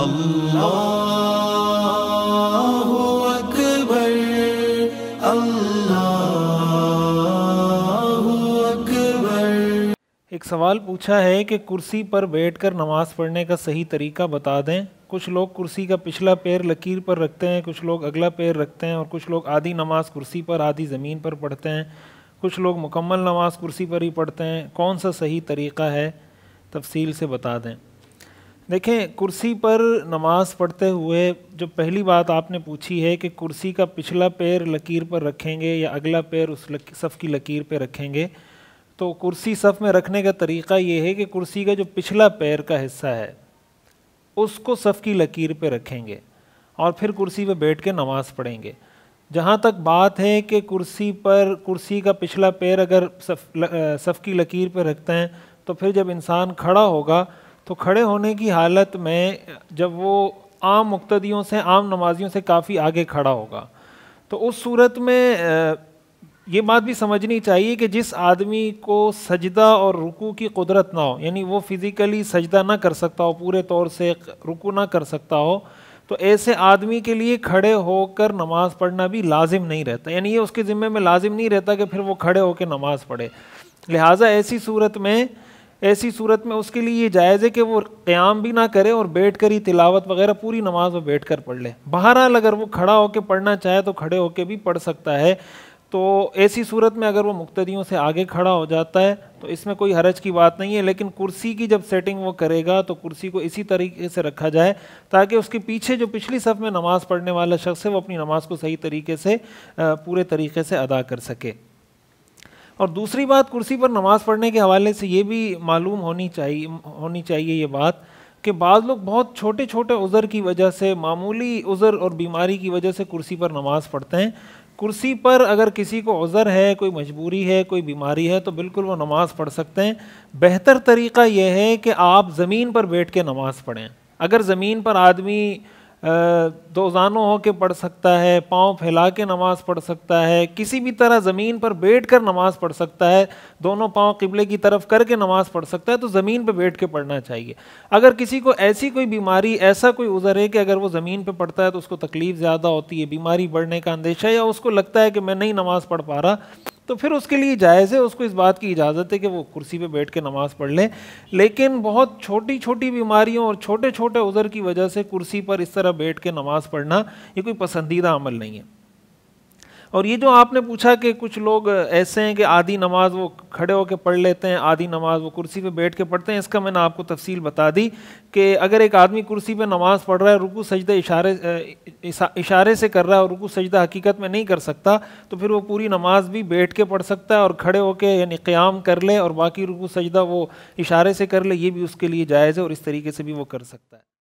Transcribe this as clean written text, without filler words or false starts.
اللہ اکبر اللہ اکبر۔ ایک سوال پوچھا ہے کہ کرسی پر بیٹھ کر نماز پڑھنے کا صحیح طریقہ بتا دیں۔ کچھ لوگ کرسی کا پچھلا پیر لکیر پر رکھتے ہیں، کچھ لوگ اگلا پیر رکھتے ہیں، اور کچھ لوگ آدھی نماز کرسی پر آدھی زمین پر پڑھتے ہیں، کچھ لوگ مکمل نماز کرسی پر ہی پڑھتے ہیں۔ کون سا صحیح طریقہ ہے؟ تفصیل سے بتا دیں۔ دیکھیں، کرسی پر نماز پڑھتے ہوئے جو پہلی بات آپ نے پوچھی ہے کہ کرسی کا پچھلا پیر لکیر پر رکھیں گے یا اگلا پیر اس صف کی لکیر پہ رکھیں گے، تو کرسی صف میں رکھنے کا طریقہ یہ ہے کہ کرسی کا جو پچھلا پیر کا حصہ ہے اس کو صف کی لکیر پہ رکھیں گے اور پھر کرسی پہ بیٹھ کے نماز پڑھیں گے۔ جہاں تک بات ہے کہ کرسی کا پچھلا پیر اگر صف کی لکیر پہ رکھتے ہیں تو پھر جب انسان کھڑا ہوگا تو کھڑے ہونے کی حالت میں جب وہ عام مقتدیوں سے، عام نمازیوں سے کافی آگے کھڑا ہوگا، تو اس صورت میں یہ بات بھی سمجھنی چاہیے کہ جس آدمی کو سجدہ اور رکوع کی قدرت نہ ہو، یعنی وہ فزیکلی سجدہ نہ کر سکتا ہو، پورے طور سے رکوع نہ کر سکتا ہو، تو ایسے آدمی کے لیے کھڑے ہو کر نماز پڑھنا بھی لازم نہیں رہتا، یعنی یہ اس کے ذمہ میں لازم نہیں رہتا کہ پھر وہ کھڑے ہو کے نماز پڑھے۔ لہٰذا ایسی صورت میں اس کے لیے یہ جائز ہے کہ وہ قیام بھی نہ کرے اور بیٹھ کر ہی تلاوت وغیرہ پوری نماز وہ بیٹھ کر پڑھ لے۔ بہرحال اگر وہ کھڑا ہو کے پڑھنا چاہے تو کھڑے ہو کے بھی پڑھ سکتا ہے۔ تو ایسی صورت میں اگر وہ مقتدیوں سے آگے کھڑا ہو جاتا ہے تو اس میں کوئی حرج کی بات نہیں ہے، لیکن کرسی کی جب سیٹنگ وہ کرے گا تو کرسی کو اسی طریقے سے رکھا جائے تاکہ اس کے پیچھے جو پچھلی صف میں نماز پڑھنے والا شخص ہے وہ اپنی نماز کو صحیح طریقے سے پورے طریقے سے ادا کر سکے۔ اور دوسری بات، کرسی پر نماز پڑھنے کے حوالے سے یہ بھی معلوم ہونی چاہیے یہ بات کہ بعض لوگ بہت چھوٹے چھوٹے عذر کی وجہ سے، معمولی عذر اور بیماری کی وجہ سے کرسی پر نماز پڑھتے ہیں۔ کرسی پر اگر کسی کو عذر ہے، کوئی مجبوری ہے، کوئی بیماری ہے تو بالکل وہ نماز پڑھ سکتے ہیں۔ بہتر طریقہ یہ ہے کہ آپ زمین پر بیٹھ کے نماز پڑھیں۔ اگر زمین پر آدمی دو زانوں ہو کے پڑھ سکتا ہے، پاؤں پھیلا کے نماز پڑھ سکتا ہے، کسی بھی طرح زمین پر بیٹھ کر نماز پڑھ سکتا ہے، دونوں پاؤں قبلے کی طرف کر کے نماز پڑھ سکتا ہے، تو زمین پہ بیٹھ کے پڑھنا چاہیے۔ اگر کسی کو ایسی کوئی بیماری، ایسا کوئی عذر ہے کہ اگر وہ زمین پہ پڑھتا ہے تو اس کو تکلیف زیادہ ہوتی ہے، بیماری بڑھنے کا اندیشہ، یا اس کو لگتا ہے کہ میں نہیں نماز پڑھ پا رہا، تو پھر اس کے لیے جائز ہے، اس کو اس بات کی اجازت ہے کہ وہ کرسی پہ بیٹھ کے نماز پڑھ لے۔ لیکن بہت چھوٹی چھوٹی بیماریوں اور چھوٹے چھوٹے عذر کی وجہ سے کرسی پر اس طرح بیٹھ کے نماز پڑھنا یہ کوئی پسندیدہ عمل نہیں ہے۔ اور یہ جو آپ نے پوچھا کہ کچھ لوگ ایسے ہیں کہ آدھی نماز وہ کھڑے ہو کے پڑھ لیتے ہیں، آدھی نماز وہ کرسی پہ بیٹھ کے پڑھتے ہیں، اس کا میں نے آپ کو تفصیل بتا دی کہ اگر ایک آدمی کرسی پہ نماز پڑھ رہا ہے، رکوع سجدہ اشارے سے کر رہا ہے اور رکوع سجدہ حقیقت میں نہیں کر سکتا، تو پھر وہ پوری نماز بھی بیٹھ کے پڑھ سکتا ہے، اور کھڑے ہو کے یعنی قیام کر لے اور باقی رکوع سجدہ وہ اشارے سے کر لے، یہ بھی اس کے لیے جائز ہے اور اس طریقے سے بھی وہ کر سکتا ہے۔